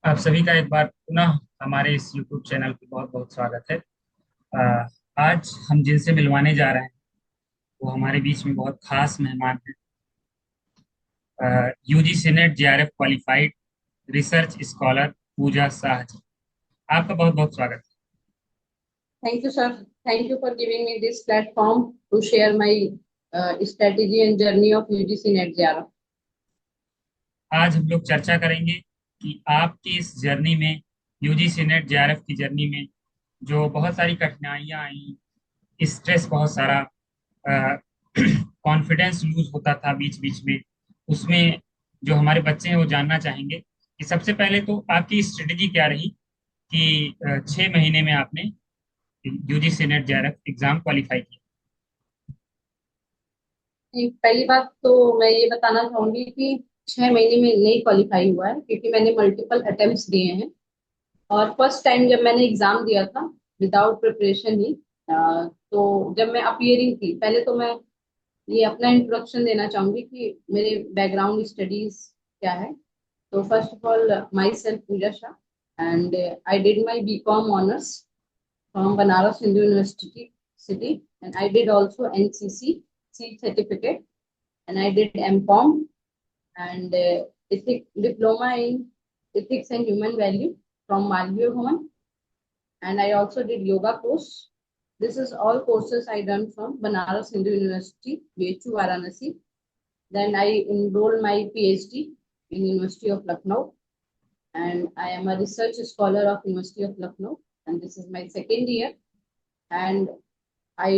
आप सभी का एक बार पुनः हमारे इस YouTube चैनल पे बहुत बहुत स्वागत है। अ, आज हम जिनसे मिलवाने जा रहे हैं वो हमारे बीच में बहुत खास मेहमान हैं। UGC NET JRF qualified research scholar Pooja Shah ji. आपका बहुत बहुत स्वागत Thank you, sir. Thank you for giving me this platform to share my strategy and journey of UGC NET JARA. है। आज हम लोग चर्चा करेंगे कि आपकी इस जर्नी में यूजीसी नेट जेआरएफ की जर्नी में जो बहुत सारी कठिनाइयां आई, स्ट्रेस बहुत सारा, कॉन्फिडेंस लूज होता था बीच बीच में, उसमें जो हमारे बच्चे हैं वो जानना चाहेंगे कि सबसे पहले तो आपकी स्ट्रेटेजी क्या रही कि 6 महीने में आपने UGC NET JRF exam qualify किया। पहली बात तो मैं ये बताना चाहूंगी कि 6 महीने में नहीं क्वालिफाई हुआ है क्योंकि मैंने मल्टीपल अटेम्प्ट्स दिए हैं। और फर्स्ट टाइम जब मैंने एग्जाम दिया था विदाउट प्रिपरेशन ही, तो जब मैं अपीयरिंग थी, पहले तो मैं ये अपना इंट्रोडक्शन देना चाहूंगी कि मेरे बैकग्राउंड स्टडीज क्या है। So first of all, myself Pooja Shah, and I did my BCom honors from Banaras Hindu University City, and I did also NCC C certificate, and I did MCom and diploma in ethics and human value from Malviya Bhavan, and I also did yoga course. This is all courses I done from Banaras Hindu University, BHU Varanasi. Then I enrolled my PhD in University of Lucknow, and I am a research scholar of University of Lucknow, and this is my second year. And I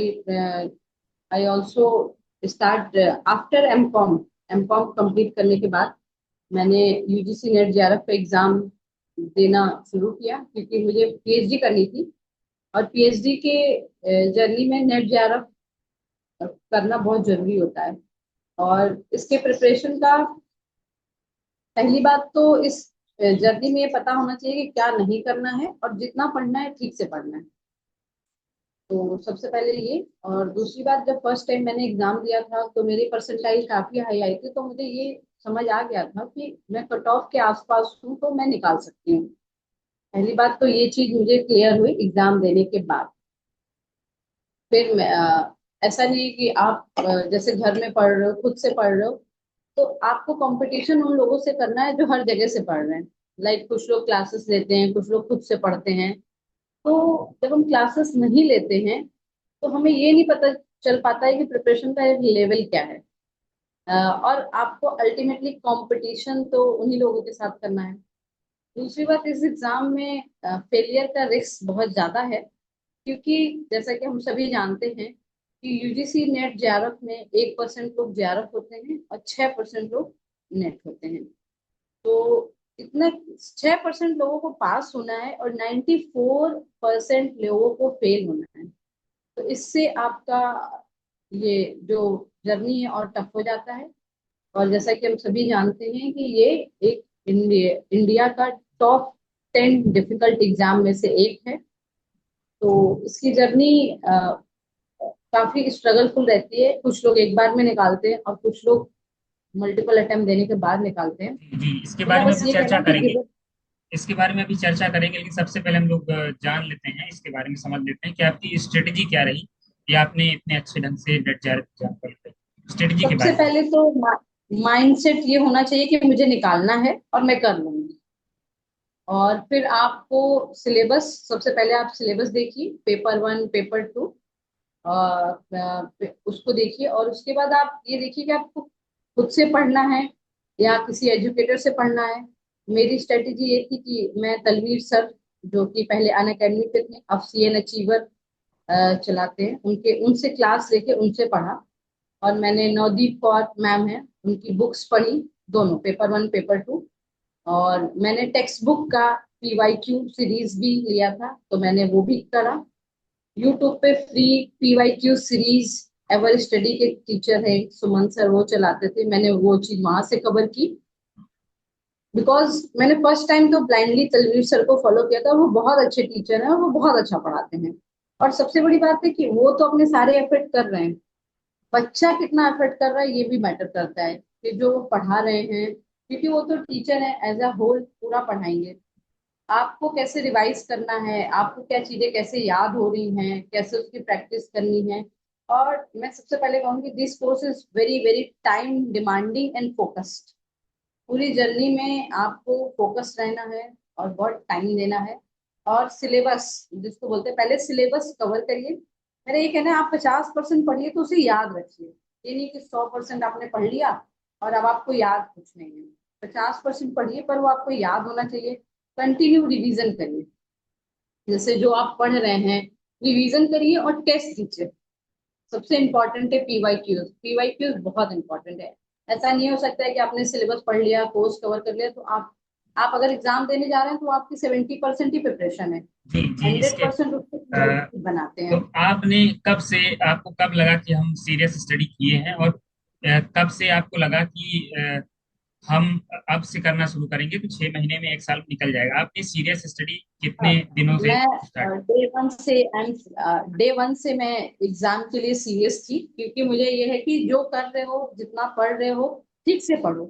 I also start after MCom complete करने के बाद मैंने UGC net JRF का exam देना शुरू किया क्योंकि मुझे पीएचडी करनी थी। और पीएचडी के जर्नी में नेट जेआरएफ करना बहुत जरूरी होता है। और इसके प्रिपरेशन का पहली बात तो इस जर्नी में ये पता होना चाहिए कि क्या नहीं करना है और जितना पढ़ना है ठीक से पढ़ना है। तो सबसे पहले ये। और दूसरी बात, जब फर्स्ट टाइम मैंने एग्जाम दिया था तो मेरी परसेंटाइल काफी हाई आई थी, तो मुझे ये समझ आ गया था कि मैं कट ऑफ के आसपास हूँ तो मैं निकाल सकती हूँ। पहली बात तो ये चीज मुझे क्लियर हुई एग्जाम देने के बाद। फिर ऐसा नहीं है कि आप जैसे घर में पढ़ रहे हो, खुद से पढ़ रहे हो, तो आपको कंपटीशन उन लोगों से करना है जो हर जगह से पढ़ रहे हैं। लाइक कुछ लोग क्लासेस लेते हैं, कुछ लोग खुद से पढ़ते हैं। तो जब हम क्लासेस नहीं लेते हैं तो हमें ये नहीं पता चल पाता है कि प्रिपरेशन का एक लेवल क्या है। और आपको अल्टीमेटली कंपटीशन तो उन्हीं लोगों के साथ करना है। दूसरी बात, इस एग्जाम में फेलियर का रिस्क बहुत ज्यादा है क्योंकि जैसा कि हम सभी जानते हैं कि यूजीसी नेट जेआरएफ में 1% लोग जेआरएफ होते हैं और 6% लोग नेट होते हैं। तो इतना 6% लोगों को पास होना है और 94% लोगों को फेल होना है। तो इससे आपका ये जो जर्नी है और टफ हो जाता है। और जैसा कि हम सभी जानते हैं कि ये एक इंडिया का टॉप 10 डिफिकल्ट एग्जाम में से एक है। तो इसकी जर्नी काफी स्ट्रगलफुल रहती है। कुछ लोग एक बार में निकालते हैं और कुछ लोग मल्टीपल अटेम्प्ट देने के बाद निकालते हैं। जी, इसके तो बारे मैं में बस भी ये चर्चा कहना कि करेंगे। गिव। इसके बारे में अभी चर्चा करेंगे, लेकिन सबसे पहले हम लोग जान लेते हैं, इसके बारे में समझ लेते हैं कि आपकी स्ट्रेटेजी क्या रही कि आपने इतने अच्छे ढंग से नेट जेआरएफ एग्जाम क्वालिफाई किया। स्ट्रेटेजी के सबसे बारे में। पहले तो माइंडसेट ये होना चाहिए कि मुझे निकालना है और मैं कर लूंगी। और फिर आपको सिलेबस, सबसे पहले आप सिलेबस देखिए, पेपर 1 पेपर 2, उसको देखिए। और उसके बाद आप ये देखिए कि आपको खुद से पढ़ना है या किसी एजुकेटर से पढ़ना है। मेरी स्ट्रेटेजी ये थी कि मैं तलवीर सर, जो कि पहले अन अकेडमी पे थे, अब सीएन अचीवर चलाते हैं, उनके उनसे क्लास लेके उनसे पढ़ा। और मैंने नवदीप कौर मैम है, उनकी बुक्स पढ़ी, दोनों पेपर 1 पेपर 2। और मैंने टेक्स्ट बुक का पीवाईक्यू सीरीज भी लिया था तो मैंने वो भी करा। यूट्यूब पे free PYQ series ever study के टीचर है सुमन सर, वो चलाते थे, मैंने वो चीज वहां से कवर की। बिकॉज मैंने फर्स्ट टाइम तो ब्लाइंडली तलवीर सर को फॉलो किया था, वो बहुत अच्छे टीचर हैं और वो बहुत अच्छा पढ़ाते हैं। और सबसे बड़ी बात है कि वो तो अपने सारे एफर्ट कर रहे हैं, बच्चा कितना एफर्ट कर रहा है ये भी मैटर करता है कि जो वो पढ़ा रहे हैं, क्योंकि वो तो टीचर है, एज अ होल पूरा पढ़ाएंगे। आपको कैसे रिवाइज करना है, आपको क्या चीजें कैसे याद हो रही हैं, कैसे उसकी प्रैक्टिस करनी है। और मैं सबसे पहले कहूंगी this course is very very time demanding and focused. पूरी जर्नी में आपको फोकस रहना है और बहुत टाइम देना है। और सिलेबस जिसको बोलते हैं, पहले सिलेबस कवर करिए। मेरा ये कहना है आप 50% पढ़िए तो उसे याद रखिए। ये नहीं कि 100% आपने पढ़ लिया और अब आपको याद कुछ नहीं है। 50% पढ़िए पर वो आपको याद होना चाहिए। कंटिन्यू रिवीजन करिए। जैसे जो आप पढ़ रहे हैं रिवीजन करिए और टेस्ट दीजिए। सबसे इम्पोर्टेंट है पीवाईक्यूज। पीवाईक्यूज बहुत इंपॉर्टेंट है। ऐसा नहीं हो सकता है कि आपने सिलेबस पढ़ लिया, कोर्स कवर कर लिया तो आप अगर एग्जाम देने जा रहे हैं तो आपकी 70% ही प्रिपरेशन है। जी जी। हंड्रेड इसके परसेंट उसको अ, बनाते तो हैं। आपने कब से, आपको कब लगा कि हम सीरियस स्टडी किए हैं, और कब से आपको लगा कि हम अब से करना शुरू करेंगे तो 6 महीने में 1 साल में निकल जाएगा? आपने सीरियस स्टडी कितने दिनों से मैं स्टार्ट? डे वन से मैं एग्जाम के लिए सीरियस थी, क्योंकि मुझे ये है कि जो कर रहे हो, जितना पढ़ रहे हो, ठीक से पढ़ो।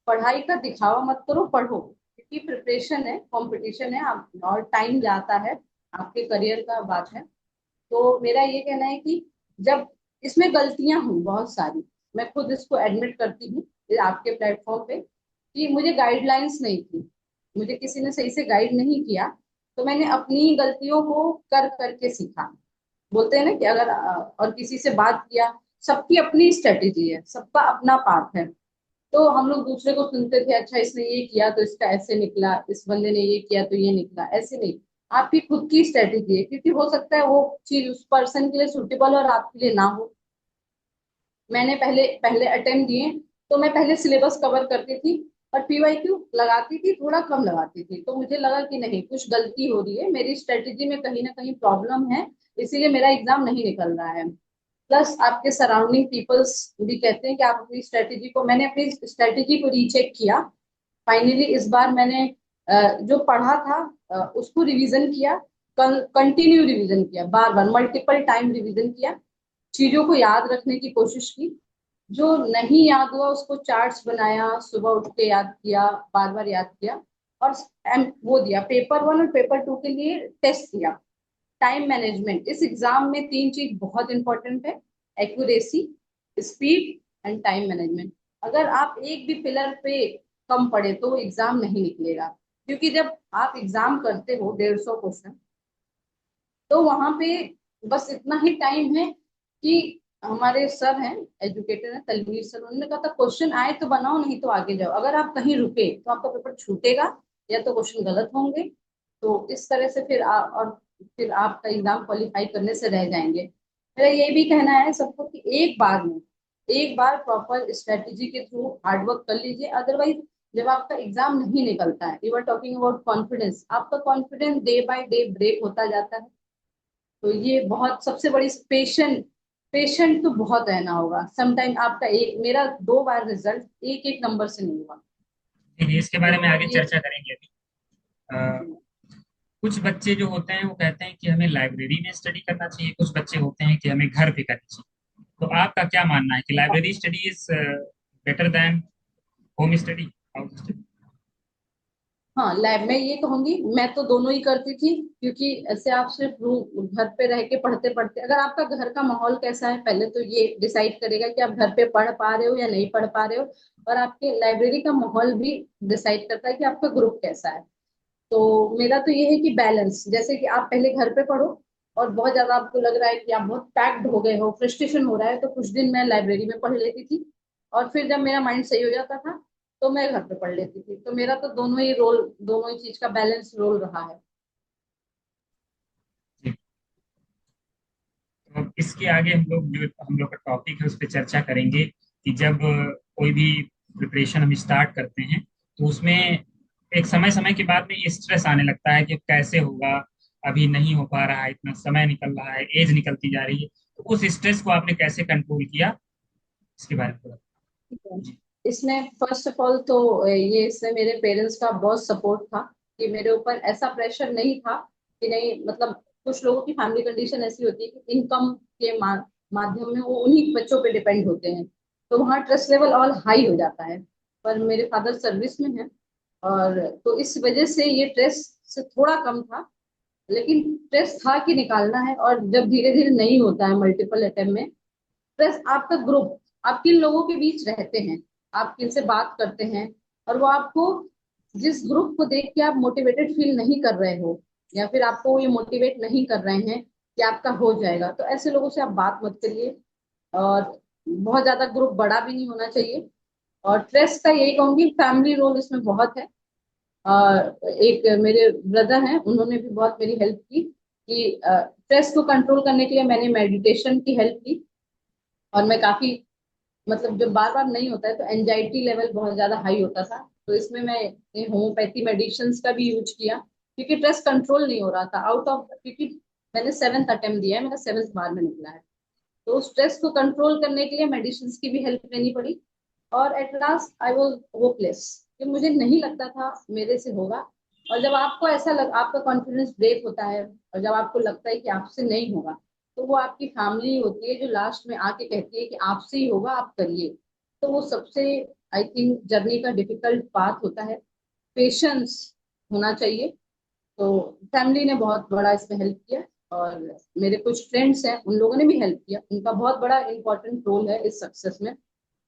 पढ़ाई का दिखावा मत करो, पढ़ो। क्योंकि प्रिपरेशन है, कंपटीशन है, आप और टाइम जाता है, आपके करियर का बात है। तो मेरा ये कहना है कि जब इसमें गलतियां हुई बहुत सारी, मैं खुद इसको एडमिट करती हूँ ये आपके प्लेटफॉर्म पे, कि मुझे गाइडलाइंस नहीं थी, मुझे किसी ने सही से गाइड नहीं किया। तो मैंने अपनी गलतियों को कर करके सीखा। बोलते हैं ना कि अगर और किसी से बात किया, सबकी अपनी स्ट्रेटेजी है, सबका अपना पाथ है। तो हम लोग दूसरे को सुनते थे, अच्छा इसने ये किया तो इसका ऐसे निकला, इस बंदे ने ये किया तो ये निकला, ऐसे नहीं। आपकी खुद की स्ट्रेटेजी है, क्योंकि हो सकता है वो चीज उस पर्सन के लिए सुटेबल और आपके लिए ना हो। मैंने पहले पहले अटेम्प्ट दिए तो मैं पहले सिलेबस कवर करती थी और पीवाईक्यू लगाती थी, थोड़ा कम लगाती थी। तो मुझे लगा कि नहीं, कुछ गलती हो रही है, मेरी स्ट्रेटेजी में कहीं ना कहीं प्रॉब्लम है, इसीलिए मेरा एग्जाम नहीं निकल रहा है। प्लस आपके सराउंडिंग पीपल्स भी कहते हैं कि आप अपनी स्ट्रेटेजी को, मैंने अपनी स्ट्रेटेजी को रीचेक किया। फाइनली इस बार मैंने जो पढ़ा था उसको रिवीजन किया। कंटिन्यू रिवीजन किया, बार बार मल्टीपल टाइम रिवीजन किया। चीजों को याद रखने की कोशिश की। जो नहीं याद हुआ उसको चार्ट्स बनाया, सुबह उठ के याद किया, बार बार याद किया। और वो दिया पेपर वन और पेपर टू के लिए टेस्ट दिया। टाइम मैनेजमेंट इस एग्जाम में 3 चीज बहुत इंपॉर्टेंट है। Accuracy, speed and time management. अगर आप एक भी पिलर पे कम पड़े तो एग्जाम नहीं निकलेगा। क्योंकि जब आप एग्जाम करते हो 150 क्वेश्चन, तो वहां पे बस इतना ही टाइम है कि हमारे सर हैं, एजुकेटर हैं तलवीर सर, उन्होंने कहा था क्वेश्चन आए तो बनाओ, नहीं तो आगे जाओ। अगर आप कहीं रुके तो आपका पेपर छूटेगा, या तो क्वेश्चन गलत होंगे। तो इस तरह से और फिर आपका एग्जाम क्वालिफाई करने से रह जाएंगे। मेरा ये भी कहना है सबको कि एक बार प्रॉपर स्ट्रेटेजी के थ्रू हार्डवर्क कर लीजिए। अदरवाइज जब आपका एग्जाम नहीं निकलता है, you are talking about confidence, आपका confidence day by day break होता जाता है। तो ये बहुत सबसे बड़ी पेशेंट तो बहुत रहना होगा। समटाइम आपका एक, मेरा 2 बार रिजल्ट एक एक नंबर से नहीं हुआ। जी, इसके बारे में तो आगे ये चर्चा करेंगे अभी। कुछ बच्चे जो होते हैं वो कहते हैं कि हमें लाइब्रेरी में स्टडी करना चाहिए, कुछ बच्चे होते हैं कि हमें घर पे करनी चाहिए। तो आपका क्या मानना है कि library study is better than home study, house study? हाँ, लैब में ये कहूंगी, मैं तो दोनों ही करती थी। क्योंकि ऐसे आप सिर्फ रूम घर पे रह के पढ़ते पढ़ते, अगर आपका घर का माहौल कैसा है पहले तो ये डिसाइड करेगा कि आप घर पे पढ़ पा रहे हो या नहीं पढ़ पा रहे हो। और आपके लाइब्रेरी का माहौल भी डिसाइड करता है कि आपका ग्रुप कैसा है। तो मेरा तो ये है कि बैलेंस, जैसे कि आप पहले घर पे पढ़ो और बहुत ज्यादा आपको लग रहा है कि आप बहुत पैक्ड हो गए हो, फ्रस्ट्रेशन हो रहा है, तो कुछ दिन मैं लाइब्रेरी में पढ़ लेती थी। और फिर जब मेरा माइंड सही हो जाता था तो मैं घर पे पढ़ लेती थी। तो मेरा तो दोनों ही चीज का बैलेंस रोल रहा है। जी। तो अब इसके आगे हम लोग का टॉपिक है उस पर चर्चा करेंगे कि जब कोई भी प्रिपरेशन हम स्टार्ट करते हैं तो उसमें एक समय समय के बाद में स्ट्रेस आने लगता है कि अब कैसे होगा, अभी नहीं हो पा रहा है, इतना समय निकल रहा है, एज निकलती जा रही है। तो उस स्ट्रेस को आपने कैसे कंट्रोल किया, इसके बारे में थोड़ा। ठीक है। जी इसमें फर्स्ट ऑफ ऑल तो ये इसमें मेरे पेरेंट्स का बहुत सपोर्ट था। कि मेरे ऊपर ऐसा प्रेशर नहीं था कि नहीं, मतलब कुछ लोगों की फैमिली कंडीशन ऐसी होती है कि इनकम के माध्यम में वो उन्हीं बच्चों पे डिपेंड होते हैं। तो वहाँ ट्रस्ट लेवल ऑल हाई हो जाता है। पर मेरे फादर सर्विस में हैं, और तो इस वजह से ये से थोड़ा कम था, लेकिन स्ट्रेस था कि निकालना है। और जब धीरे धीरे नहीं होता है मल्टीपल अटेम्प्ट में, प्लस आपका ग्रुप, आप किन लोगों के बीच रहते हैं, आप किनसे बात करते हैं, और वो आपको, जिस ग्रुप को देख के आप मोटिवेटेड फील नहीं कर रहे हो, या फिर आपको ये मोटिवेट नहीं कर रहे हैं कि आपका हो जाएगा, तो ऐसे लोगों से आप बात मत करिए। और बहुत ज्यादा ग्रुप बड़ा भी नहीं होना चाहिए। और स्ट्रेस का यही कहूंगी, फैमिली रोल इसमें बहुत है। एक मेरे ब्रदर हैं, उन्होंने भी बहुत मेरी हेल्प की कि स्ट्रेस को कंट्रोल करने के लिए मैंने मेडिटेशन की हेल्प की। और मैं काफी, मतलब जब बार बार नहीं होता है तो एंजाइटी लेवल बहुत ज्यादा हाई होता था, तो इसमें मैं होम्योपैथी मेडिसिन का भी यूज किया, क्योंकि स्ट्रेस कंट्रोल नहीं हो रहा था आउट ऑफ, क्योंकि मैंने 7th अटेम्प्ट दिया है, मेरा 7th बार में निकला है। तो स्ट्रेस को कंट्रोल करने के लिए मेडिसिन की भी हेल्प लेनी पड़ी। और at last I was hopeless, कि मुझे नहीं लगता था मेरे से होगा। और जब आपको ऐसा आपका कॉन्फिडेंस ब्रेक होता है, और जब आपको लगता है कि आपसे नहीं होगा, तो वो आपकी फैमिली होती है जो लास्ट में आके कहती है कि आपसे ही होगा, आप करिए। तो वो सबसे, आई थिंक, जर्नी का डिफिकल्ट पाथ होता है। पेशेंस होना चाहिए। तो फैमिली ने बहुत बड़ा इसमें हेल्प किया। और मेरे कुछ फ्रेंड्स हैं, उन लोगों ने भी हेल्प किया, उनका बहुत बड़ा इंपॉर्टेंट रोल है इस सक्सेस में।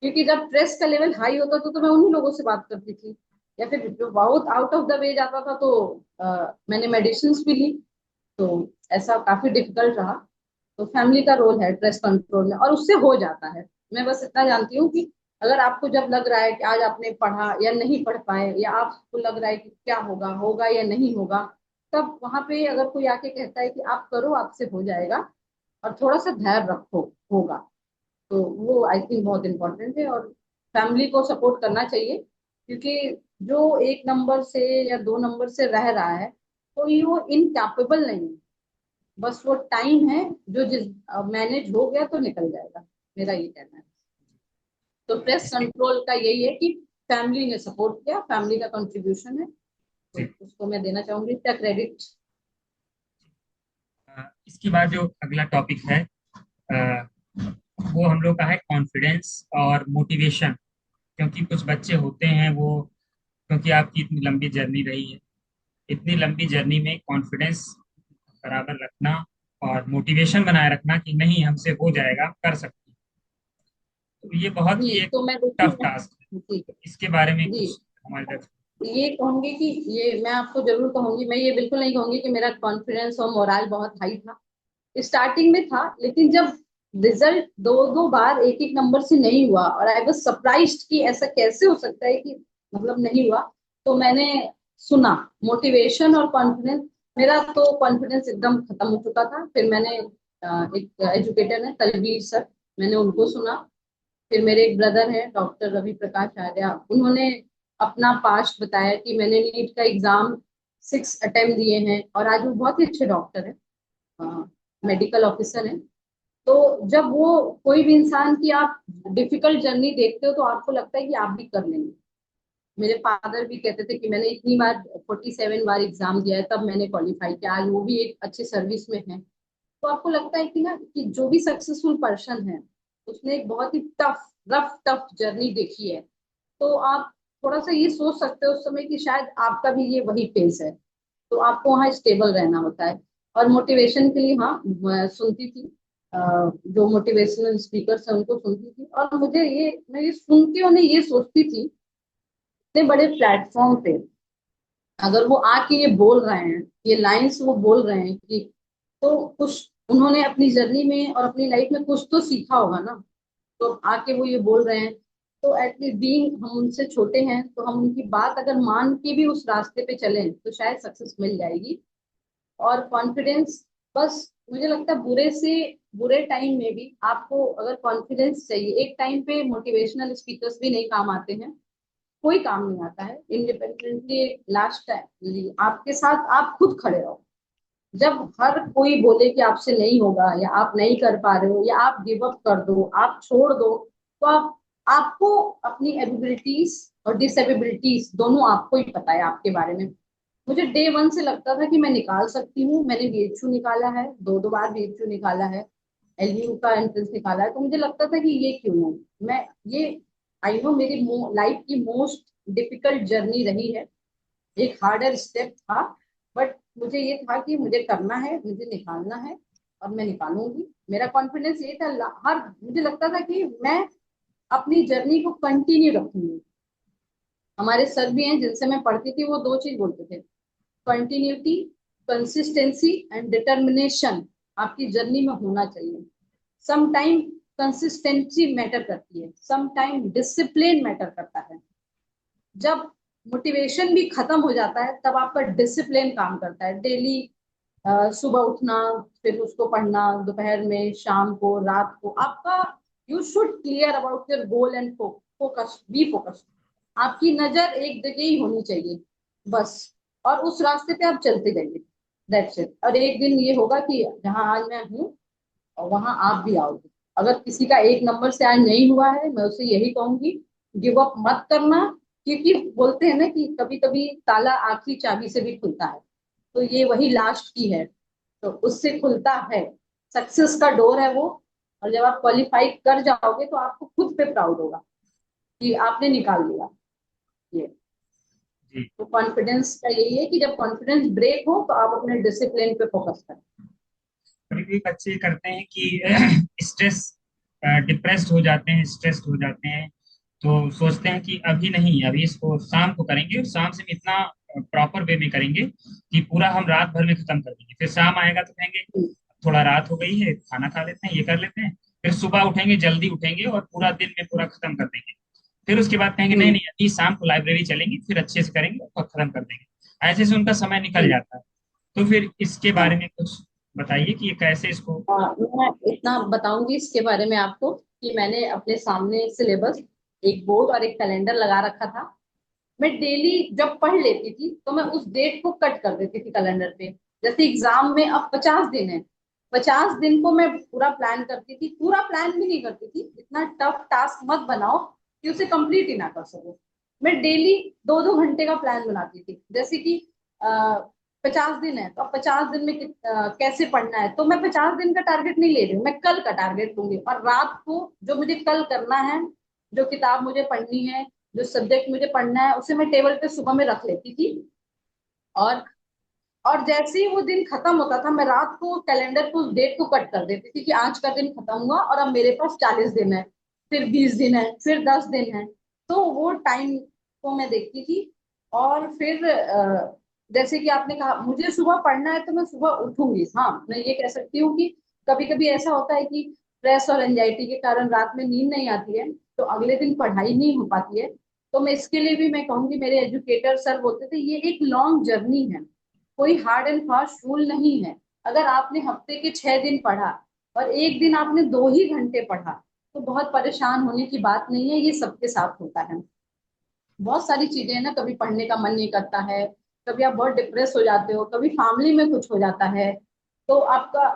क्योंकि जब स्ट्रेस का लेवल हाई होता था तो मैं उन्हीं लोगों से बात करती थी, या फिर जो बहुत आउट ऑफ द वे जाता था तो मैंने मेडिसिन भी ली। तो ऐसा काफी डिफिकल्ट रहा। तो फैमिली का रोल है स्ट्रेस कंट्रोल में, और उससे हो जाता है। मैं बस इतना जानती हूँ कि अगर आपको जब लग रहा है कि आज आपने पढ़ा या नहीं पढ़ पाए, या आपको लग रहा है कि क्या होगा, होगा या नहीं होगा, तब वहां पे अगर कोई आके कहता है कि आप करो, आपसे हो जाएगा, और थोड़ा सा धैर्य रखो, होगा, तो वो आई थिंक बहुत इंपॉर्टेंट है। और फैमिली को सपोर्ट करना चाहिए, क्योंकि जो 1 नंबर से या 2 नंबर से रह रहा है, तो ये वो इनकैपेबल नहीं है। बस वो टाइम है, जो जिस मैनेज हो गया तो निकल जाएगा, मेरा ये कहना है। तो स्ट्रेस इसके कंट्रोल का यही है कि फैमिली ने सपोर्ट किया, फैमिली का कंट्रीब्यूशन है, तो जी, उसको मैं देना चाहूंगी इसका क्रेडिट। इसके बाद जो अगला टॉपिक है, अ, वो हम लोग का है कॉन्फिडेंस और मोटिवेशन। क्योंकि कुछ बच्चे होते हैं वो, क्योंकि आपकी इतनी लंबी जर्नी रही है, इतनी लंबी जर्नी में कॉन्फिडेंस बराबर रखना और मोटिवेशन बनाए रखना कि नहीं हमसे हो जाएगा, कर सकते हैं, तो ये बहुत जी, ही एक तो मैं देखिए, टफ टास्क है। जी, तो इसके बारे में जी, कुछ हमारी तरफ। ये कहूंगी कि, ये मैं आपको जरूर कहूंगी, मैं ये बिल्कुल नहीं कहूंगी कि मेरा कॉन्फिडेंस और मोरल बहुत हाई था। स्टार्टिंग में था, लेकिन जब रिजल्ट दो दो बार एक एक नंबर से नहीं हुआ, और आई वाज सरप्राइज्ड कि ऐसा कैसे हो सकता है कि मतलब नहीं हुआ, तो मैंने सुना मोटिवेशन और कॉन्फिडेंस। मेरा तो कॉन्फिडेंस एकदम खत्म हो चुका था। फिर मैंने एक एजुकेटर है तलवीर सर, मैंने उनको सुना। फिर मेरे एक ब्रदर है डॉक्टर रवि प्रकाश आर्या, उन्होंने अपना पास्ट बताया कि मैंने नीट का एग्जाम 6 अटेम्प्ट दिए हैं, और आज वो बहुत ही अच्छे डॉक्टर है, मेडिकल ऑफिसर है। तो जब वो, कोई भी इंसान की आप डिफिकल्ट जर्नी देखते हो तो आपको लगता है कि आप भी कर लेंगे। मेरे फादर भी कहते थे कि मैंने इतनी बार 47 बार एग्जाम दिया है, तब मैंने क्वालिफाई किया, आज वो भी एक अच्छे सर्विस में है। तो आपको लगता है कि ना, कि जो भी सक्सेसफुल पर्सन है, उसने एक बहुत ही टफ जर्नी देखी है। तो आप थोड़ा सा ये सोच सकते हो उस समय कि शायद आपका भी ये वही फेस है। तो आपको वहाँ स्टेबल रहना होता है। और मोटिवेशन के लिए, हाँ, मैं सुनती थी, जो मोटिवेशनल स्पीकर है उनको सुनती थी। और मुझे ये, मैं ये सुन के उन्हें ये सोचती थी, इतने बड़े प्लेटफॉर्म पे अगर वो आके ये बोल रहे हैं, ये लाइंस वो बोल रहे हैं कि, तो कुछ उन्होंने अपनी जर्नी में और अपनी लाइफ में कुछ तो सीखा होगा ना। तो आके वो ये बोल रहे हैं, तो एटलीस्ट बीइंग हम उनसे छोटे हैं, तो हम उनकी बात अगर मान के भी उस रास्ते पे चलें तो शायद सक्सेस मिल जाएगी। और कॉन्फिडेंस, बस मुझे लगता है बुरे से बुरे टाइम में भी आपको अगर कॉन्फिडेंस चाहिए, एक टाइम पे मोटिवेशनल स्पीकर्स भी नहीं काम आते हैं, कोई काम नहीं आता है। इंडिपेंडेंटली लास्ट टाइम आपके साथ आप खुद खड़े रहो। जब हर कोई बोले कि आपसे नहीं होगा, या आप नहीं कर पा रहे हो, या आप गिव अप कर दो, आप छोड़ दो, तो आप, आपको अपनी एबिलिटीज और डिसेबिलिटीज दोनों आपको ही पता है आपके बारे में। मुझे डे 1 से लगता था कि मैं निकाल सकती हूँ, मैंने बीएचयू निकाला है, दो दो बार बीएचयू निकाला है, एलयू का एंट्रेंस निकाला है, तो मुझे लगता था कि ये क्यों नहीं, मैं ये, आई नो मेरी लाइफ की मोस्ट डिफिकल्ट जर्नी रही है, एक हार्डर स्टेप था, बट मुझे ये था कि मुझे करना है, मुझे निकालना है और मैं निकालूंगी। मेरा कॉन्फिडेंस ये था, हर मुझे लगता था कि मैं अपनी जर्नी को कंटिन्यू रखूंगी। हमारे सर भी हैं जिनसे मैं पढ़ती थी, वो दो चीज बोलते थे, कंटिन्यूटी, कंसिस्टेंसी एंड डिटर्मिनेशन आपकी जर्नी में होना चाहिए। सम टाइम कंसिस्टेंसी मैटर करती है, सम टाइम डिसिप्लिन मैटर करता है। जब मोटिवेशन भी खत्म हो जाता है तब आपका डिसिप्लिन काम करता है। डेली सुबह उठना, फिर उसको पढ़ना, दोपहर में, शाम को, रात को, आपका you should clear about your goal and focus, B focus. आपकी नजर एक जगह ही होनी चाहिए बस, और उस रास्ते पे आप चलते जाइए। That's it. और एक दिन ये होगा कि जहां आज मैं हूँ और वहां आप भी आओगे। अगर किसी का एक नंबर से आज नहीं हुआ है, मैं उसे यही कहूंगी, गिव अप मत करना। क्योंकि बोलते हैं ना कि कभी कभी ताला आखिरी चाबी से भी खुलता है, तो ये वही लास्ट की है, तो उससे खुलता है। सक्सेस का डोर है वो। और जब आप क्वालिफाई कर जाओगे तो आपको खुद पे प्राउड होगा कि आपने निकाल लिया ये। जी। तो कॉन्फिडेंस का यही है कि जब कॉन्फिडेंस ब्रेक हो तो आप अपने डिसिप्लिन पे फोकस करें। कभी कभी बच्चे करते हैं कि स्ट्रेस, डिप्रेस्ड हो जाते हैं, स्ट्रेस्ड हो जाते हैं, तो सोचते हैं कि अभी नहीं, अभी इसको शाम को करेंगे और शाम से भी इतना प्रॉपर वे में करेंगे कि पूरा हम रात भर में खत्म कर देंगे। फिर शाम आएगा तो कहेंगे थोड़ा रात हो गई है, खाना खा लेते हैं, ये कर लेते हैं। फिर सुबह उठेंगे, जल्दी उठेंगे और पूरा दिन में पूरा खत्म कर देंगे। फिर उसके बाद कहेंगे नहीं हम्म। नहीं, अभी शाम को लाइब्रेरी चलेंगे, फिर अच्छे से करेंगे और खत्म कर देंगे। ऐसे से उनका समय निकल हम्म। जाता है। तो फिर इसके बारे हाँ। में कुछ बताइए कि ये कैसे इसको। मैं इतना बताऊंगी इसके बारे में आपको कि मैंने अपने सामने सिलेबस, एक बोर्ड और एक कैलेंडर लगा रखा था। मैं डेली जब पढ़ लेती थी तो मैं उस डेट को कट कर देती थी कैलेंडर पे। जैसे एग्जाम में अब 50 दिन है, 50 दिन को मैं पूरा प्लान करती थी। पूरा प्लान भी नहीं करती थी, इतना टफ टास्क मत बनाओ कि उसे कंप्लीट ही ना कर सको। मैं डेली 2-2 घंटे का प्लान बनाती थी। जैसे कि 50 दिन है तो अब 50 दिन में कैसे पढ़ना है, तो मैं 50 दिन का टारगेट नहीं ले रही हूँ, मैं कल का टारगेट लूंगी। और रात को जो मुझे कल करना है, जो किताब मुझे पढ़नी है, जो सब्जेक्ट मुझे पढ़ना है, उसे मैं टेबल पे सुबह में रख लेती थी। और और जैसे ही वो दिन खत्म होता था, मैं रात को कैलेंडर को, उस डेट को कट कर देती थी कि आज का दिन खत्म हुआ और अब मेरे पास 40 दिन है, फिर 20 दिन है, फिर 10 दिन है। तो वो टाइम को मैं देखती थी। और फिर जैसे कि आपने कहा मुझे सुबह पढ़ना है तो मैं सुबह उठूंगी। हाँ, मैं ये कह सकती हूँ कि कभी कभी ऐसा होता है कि स्ट्रेस और एंजाइटी के कारण रात में नींद नहीं आती है, तो अगले दिन पढ़ाई नहीं हो पाती है। तो मैं इसके लिए भी मैं कहूंगी, मेरे एजुकेटर सर बोलते थे ये एक लॉन्ग जर्नी है, कोई हार्ड एंड फास्ट रूल नहीं है। अगर आपने हफ्ते के 6 दिन पढ़ा और एक दिन आपने 2 ही घंटे पढ़ा, तो बहुत परेशान होने की बात नहीं है, ये सबके साथ होता है। बहुत सारी चीजें हैं ना, कभी पढ़ने का मन नहीं करता है, कभी आप बहुत डिप्रेस हो जाते हो, कभी फैमिली में कुछ हो जाता है, तो आपका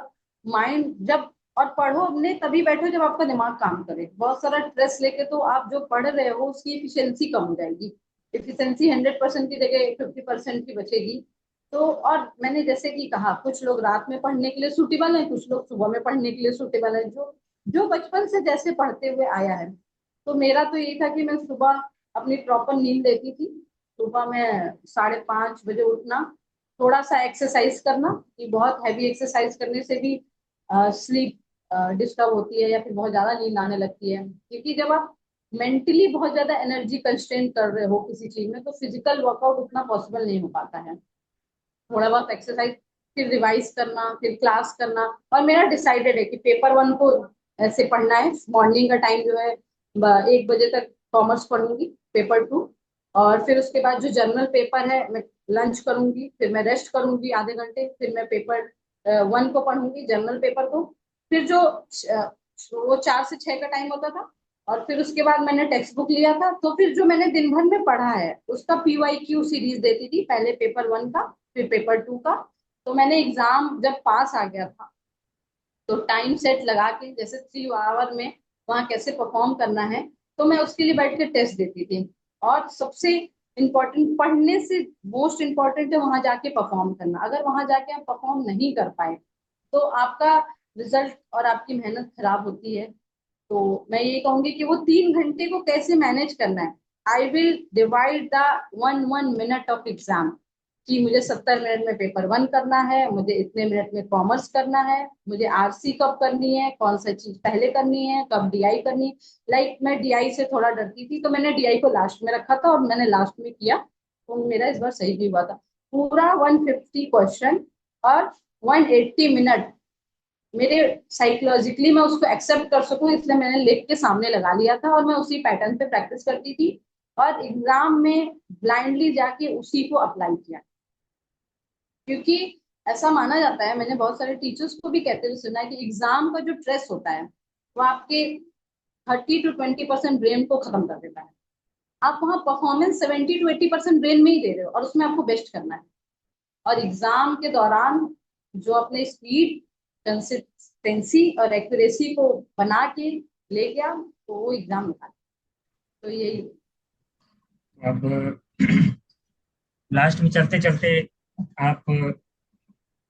माइंड जब, और पढ़ो अपने तभी बैठो जब आपका दिमाग काम करे। बहुत सारा स्ट्रेस लेके तो आप जो पढ़ रहे हो उसकी एफिशिएंसी कम हो जाएगी। एफिशिएंसी 100% की जगह 50% की बचेगी। तो और मैंने जैसे कि कहा, कुछ लोग रात में पढ़ने के लिए सूटेबल है, कुछ लोग सुबह में पढ़ने के लिए सूटेबल है, जो जो बचपन से जैसे पढ़ते हुए आया है। तो मेरा तो ये था कि मैं सुबह अपनी प्रॉपर नींद लेती थी। सुबह में 5:30 बजे उठना, थोड़ा सा एक्सरसाइज करना, कि बहुत हैवी एक्सरसाइज करने से भी स्लीप डिस्टर्ब होती है या फिर बहुत ज्यादा नींद आने लगती है। क्योंकि जब आप मेंटली बहुत ज्यादा एनर्जी कंस्ट्रेंट कर रहे हो किसी चीज में, तो फिजिकल वर्कआउट उतना पॉसिबल नहीं हो पाता है। थोड़ा बहुत एक्सरसाइज, फिर रिवाइज करना, फिर क्लास करना। और मेरा डिसाइडेड है कि पेपर 1 को ऐसे पढ़ना है। मॉर्निंग का टाइम जो है 1 बजे तक कॉमर्स पढ़ूंगी, पेपर 2। और फिर उसके बाद जो जर्नल पेपर है, मैं लंच करूंगी, फिर मैं रेस्ट करूंगी आधे घंटे, फिर मैं पेपर 1 को पढ़ूंगी, जर्नल पेपर को। फिर जो वो 4 से 6 का टाइम होता था, और फिर उसके बाद मैंने टेक्स्ट बुक लिया था। तो फिर जो मैंने दिन भर में पढ़ा है उसका PYQ सीरीज देती थी, पहले पेपर 1 का, फिर पेपर 2 का। तो मैंने एग्जाम जब पास आ गया था, तो टाइम सेट लगा के, जैसे 3 आवर में वहां कैसे परफॉर्म करना है, तो मैं उसके लिए बैठ के टेस्ट देती थी। और सबसे इम्पोर्टेंट, पढ़ने से मोस्ट इम्पोर्टेंट है वहां जाके परफॉर्म करना। अगर वहां जाके आप परफॉर्म नहीं कर पाए तो आपका रिजल्ट और आपकी मेहनत खराब होती है। तो मैं ये कहूंगी कि वो 3 घंटे को कैसे मैनेज करना है। I will divide the 1 1 minute of exam. कि मुझे 70 मिनट में पेपर वन करना है, मुझे इतने मिनट में कॉमर्स करना है, मुझे आरसी कब करनी है, कौन सा चीज पहले करनी है, कब डीआई करनी है। मैं डीआई से थोड़ा डरती थी, तो मैंने डीआई को लास्ट में रखा था और मैंने लास्ट में किया, तो मेरा इस बार सही भी हुआ था। पूरा 150 क्वेश्चन और 180 मिनट, मेरे साइकोलॉजिकली मैं उसको एक्सेप्ट कर सकूं इसलिए मैंने लिख के सामने लगा लिया था, और मैं उसी पैटर्न पे प्रैक्टिस करती थी और एग्जाम में ब्लाइंडली जाके उसी को अप्लाई किया। क्योंकि ऐसा माना जाता है, मैंने बहुत सारे टीचर्स को भी कहते हुए सुना है कि एग्जाम का जो स्ट्रेस होता है वो आपके 30 to 20% ब्रेन को खत्म कर देता है। आप वहाँ परफॉर्मेंस 70 to 80% ब्रेन में ही दे रहे हो और उसमें आपको बेस्ट करना है। और एग्जाम के दौरान जो अपने स्पीड, कंसिस्टेंसी और एक्यूरेसी को बना के ले गया तो वो एग्जाम निकाल। तो यही। अब लास्ट में चलते चलते आप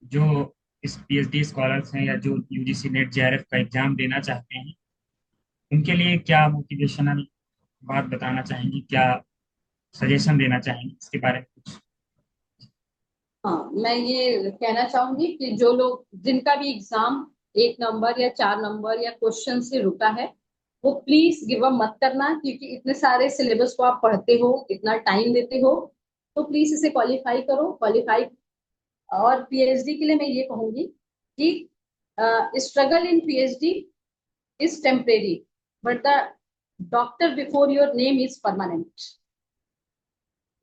जो इस पीएचडी स्कॉलर्स हैं या जो यूजीसी नेट जेआरएफ का एग्जाम देना चाहते हैं, उनके लिए क्या मोटिवेशनल बात बताना चाहेंगी, क्या सजेशन देना चाहेंगी इसके बारे में कुछ? हाँ, मैं ये कहना चाहूंगी कि जो लोग जिनका भी एग्जाम 1 नंबर या 4 नंबर या क्वेश्चन से रुका है, वो प्लीज गिव अप मत करना, क्योंकि इतने सारे सिलेबस को आप पढ़ते हो, इतना टाइम देते हो, तो प्लीज इसे क्वालिफाई करो, क्वालिफाई। और पीएचडी के लिए मैं ये कहूंगी कि struggle in PhD is temporary, but the doctor before your name is permanent.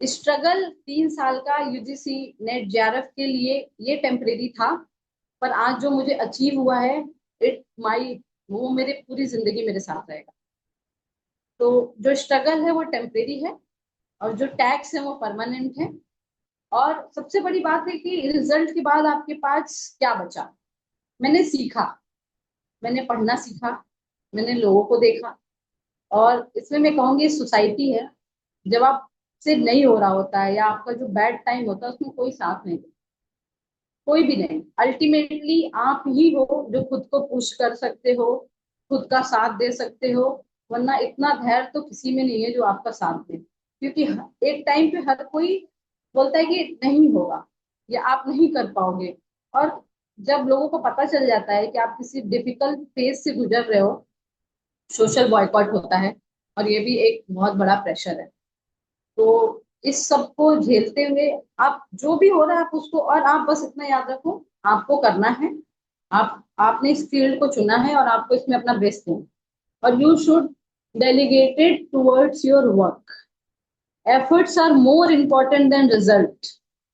Struggle 3 साल का यूजीसी नेट जेआरएफ के लिए ये टेम्परेरी था, पर आज जो मुझे अचीव हुआ है, इट माई वो मेरे पूरी जिंदगी मेरे साथ रहेगा। तो जो स्ट्रगल है वो टेम्परेरी है और जो टैक्स है वो परमानेंट है। और सबसे बड़ी बात है कि रिजल्ट के बाद आपके पास क्या बचा। मैंने सीखा, मैंने पढ़ना सीखा, मैंने लोगों को देखा। और इसमें मैं कहूंगी सोसाइटी है, जब आप से नहीं हो रहा होता है या आपका जो बैड टाइम होता है उसमें कोई साथ नहीं, कोई भी नहीं। अल्टीमेटली आप ही हो जो खुद को पुश कर सकते हो, खुद का साथ दे सकते हो। वरना इतना धैर्य तो किसी में नहीं है जो आपका साथ दे, क्योंकि एक टाइम पे हर कोई बोलता है कि नहीं होगा या आप नहीं कर पाओगे। और जब लोगों को पता चल जाता है कि आप किसी डिफिकल्ट फेज से गुजर रहे हो, सोशल बॉयकॉट होता है, और ये भी एक बहुत बड़ा प्रेशर है। तो इस सब को झेलते हुए आप जो भी हो रहा है आप उसको, और आप बस इतना याद रखो, आपको करना है। आपने इस फील्ड को चुना है और आपको इसमें अपना बेस्ट देना, और you should delegated towards your work. Efforts are more important than result.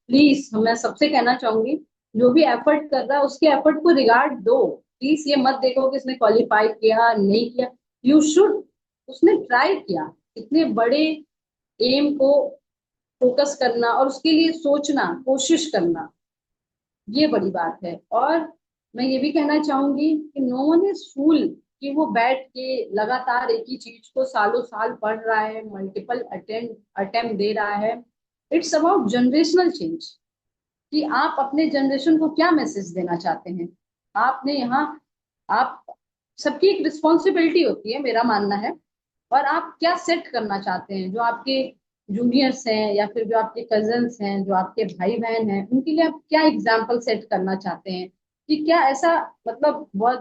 Please मैं सबसे कहना चाहूंगी, जो भी एफर्ट कर रहा है उसके एफर्ट को रिगार्ड दो। प्लीज ये मत देखो कि इसने क्वालिफाई किया नहीं किया। यू शुड, उसने ट्राई किया, इतने बड़े एम को फोकस करना और उसके लिए सोचना, कोशिश करना, ये बड़ी बात है। और मैं ये भी कहना चाहूंगी कि नो वन इज फूल, कि वो बैठ के लगातार एक ही चीज को सालों साल पढ़ रहा है, मल्टीपल अटेम्प्ट दे रहा है। इट्स अबाउट जनरेशनल चेंज, कि आप अपने जनरेशन को क्या मैसेज देना चाहते हैं। आपने यहाँ, आप सबकी एक रिस्पॉन्सिबिलिटी होती है मेरा मानना है। और आप क्या सेट करना चाहते हैं, जो आपके जूनियर्स हैं या फिर जो आपके कजन्स हैं, जो आपके भाई बहन हैं, उनके लिए आप क्या एग्जाम्पल सेट करना चाहते हैं। कि क्या ऐसा, मतलब बहुत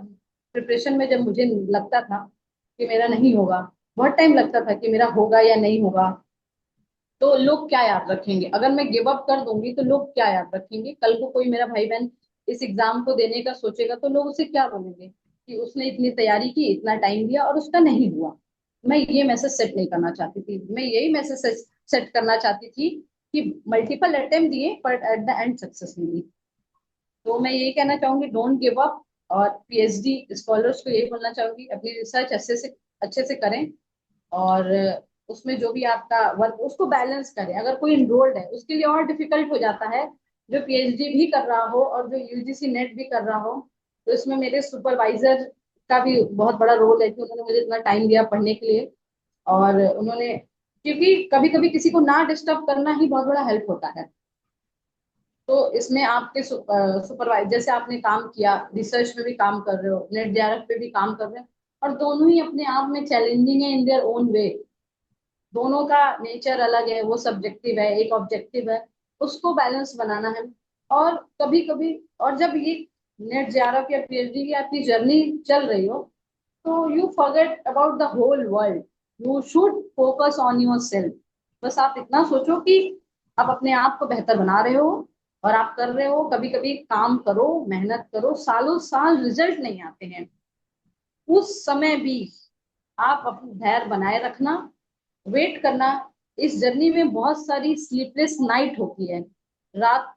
प्रिपरेशन में जब मुझे लगता था कि मेरा नहीं होगा, बहुत टाइम लगता था कि मेरा होगा या नहीं होगा, तो लोग क्या याद रखेंगे। अगर मैं गिव अप कर दूंगी तो लोग क्या याद रखेंगे। कल को कोई मेरा भाई बहन इस एग्जाम को देने का सोचेगा तो लोग उसे क्या बोलेंगे कि उसने इतनी तैयारी की, इतना टाइम दिया और उसका नहीं हुआ। मैं ये मैसेज सेट नहीं करना चाहती थी, मैं यही मैसेज सेट करना चाहती थी कि मल्टीपल अटेम्प्ट दिए पर एट द एंड सक्सेस मिली। तो मैं यही कहना चाहूंगी, डोंट गिव अप। और पीएचडी स्कॉलर्स को यही बोलना चाहूंगी, अपनी रिसर्च अच्छे से करें, और उसमें जो भी आपका वर्क उसको बैलेंस करें। अगर कोई इनरोल्ड है उसके लिए और डिफिकल्ट हो जाता है, जो पीएचडी भी कर रहा हो और जो यूजीसी नेट भी कर रहा हो। तो इसमें मेरे सुपरवाइजर का भी बहुत बड़ा रोल है कि उन्होंने मुझे इतना टाइम दिया पढ़ने के लिए। और उन्होंने, क्योंकि कभी कभी किसी को ना डिस्टर्ब करना ही बहुत बड़ा हेल्प होता है। तो इसमें आपके सुपरवाइजर, जैसे आपने काम किया, रिसर्च में भी काम कर रहे हो, नेट जेआरएफ पे भी काम कर रहे हो, और दोनों ही अपने आप में चैलेंजिंग है इन देयर ओन वे। दोनों का नेचर अलग है, वो सब्जेक्टिव है, एक ऑब्जेक्टिव है। उसको बैलेंस बनाना है। और कभी कभी, और जब ये नेट जेआरएफ या पीएचडी की आपकी जर्नी चल रही हो, तो you forget about the whole world. You should focus on your self. बस आप इतना सोचो कि आप अपने आप को बेहतर बना रहे हो और आप कर रहे हो। कभी कभी काम करो, मेहनत करो, सालों साल रिजल्ट नहीं आते हैं, उस समय भी आप अपना धैर्य बनाए रखना, वेट करना। इस जर्नी में बहुत सारी स्लीपलेस नाइट होती है, रात,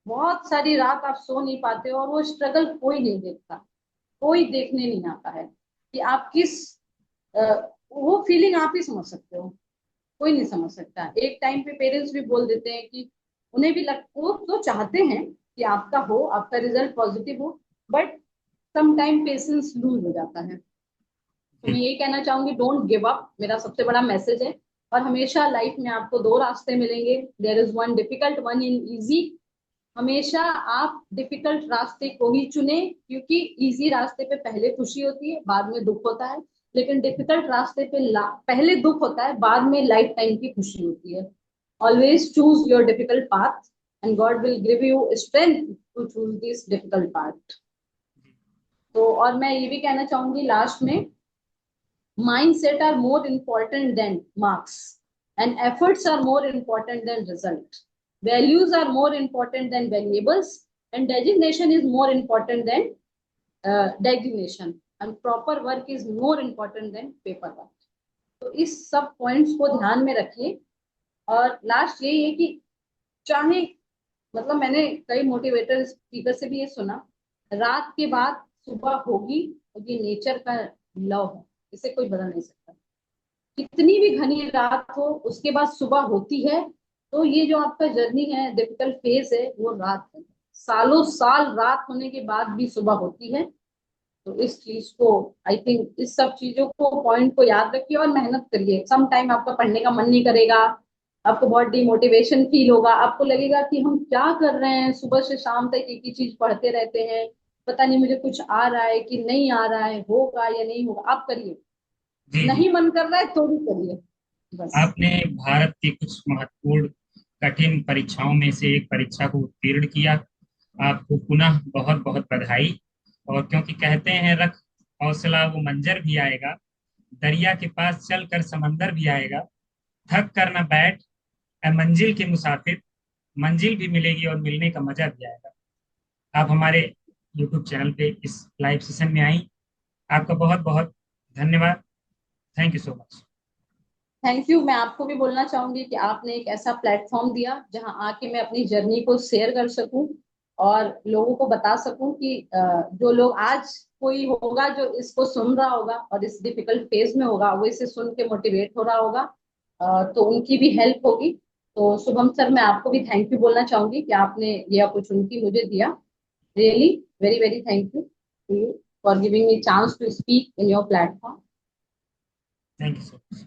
बहुत सारी रात आप सो नहीं पाते हो, और वो स्ट्रगल कोई नहीं देखता, कोई देखने नहीं आता है कि आप किस अ, वो फीलिंग आप ही समझ सकते हो, कोई नहीं समझ सकता। एक टाइम पे पेरेंट्स भी बोल देते हैं कि उन्हें भी वो तो चाहते हैं कि आपका हो, आपका रिजल्ट पॉजिटिव हो, but some time patience lose हो जाता है। तो मैं जी यही कहना चाहूंगी, डोंट गिव अप, मेरा सबसे बड़ा मैसेज है। और हमेशा लाइफ में आपको दो रास्ते मिलेंगे, there is one difficult one in easy. हमेशा आप डिफिकल्ट रास्ते को ही चुने, क्योंकि इजी रास्ते पे पहले खुशी होती है, बाद में दुख होता है। लेकिन डिफिकल्ट रास्ते पे पहले दुख होता है, बाद में लाइफ टाइम की खुशी होती है। Always choose your difficult path and God will give you strength to choose this difficult path. तो और मैं ये भी कहना चाहूंगी लास्ट में, mindset are more important than marks, and efforts are more important than result. Values are more important than variables, and designation is more important than designation, and proper work is more important than paperwork. तो इस सब points को ध्यान में रखिए। और last यही है कि चाहे, मतलब मैंने कई मोटिवेटर स्पीकर से भी ये सुना, रात के बाद सुबह होगी, और ये नेचर का लव है, इसे कोई बदल नहीं सकता। कितनी भी घनी रात हो, उसके बाद सुबह होती है। तो ये जो आपका जर्नी है, डिफिकल्ट फेज है, वो रात है। सालों साल रात होने के बाद भी सुबह होती है। तो इस चीज को, आई थिंक इस सब चीजों को, पॉइंट को याद रखिए और मेहनत करिए। सम टाइम आपका पढ़ने का मन नहीं करेगा, आपको बहुत डिमोटिवेशन फील होगा, आपको लगेगा कि हम क्या कर रहे हैं, सुबह से शाम तक एक ही चीज पढ़ते रहते हैं, पता नहीं मुझे कुछ आ रहा है कि नहीं आ रहा है, होगा या नहीं होगा। आप करिए, जी जी। नहीं मन कर रहा है तो भी करिए, बस। आपने भारत की कुछ महत्वपूर्ण कठिन परीक्षाओं में से एक परीक्षा को उत्तीर्ण किया। आपको पुनः बहुत बहुत बधाई। और क्योंकि कहते हैं, रख हौसला वो मंजर भी आएगा, दरिया के पास चल कर समंदर भी आएगा, थक कर न बैठ ए मंजिल के मुसाफिर, मंजिल भी मिलेगी और मिलने का मजा भी आएगा। आप हमारे यूट्यूब चैनल पे इस लाइव सेशन में आई, आपका बहुत बहुत धन्यवाद। Thank you so much. Thank you. मैं आपको भी बोलना चाहूंगी कि आपने एक ऐसा प्लेटफॉर्म दिया जहां आके मैं अपनी जर्नी को शेयर कर सकूं, और लोगों को बता सकूं कि जो लोग आज, कोई होगा जो इसको सुन रहा होगा और इस डिफिकल्ट फेज में होगा, वो इसे सुन के मोटिवेट हो रहा होगा, तो उनकी भी हेल्प होगी। तो शुभम सर, मैं आपको भी थैंक यू बोलना चाहूंगी कि आपने ये अपॉर्चुनिटी मुझे दिया। Really very very thank you to you for giving me chance to speak in your platform. Thank you so much.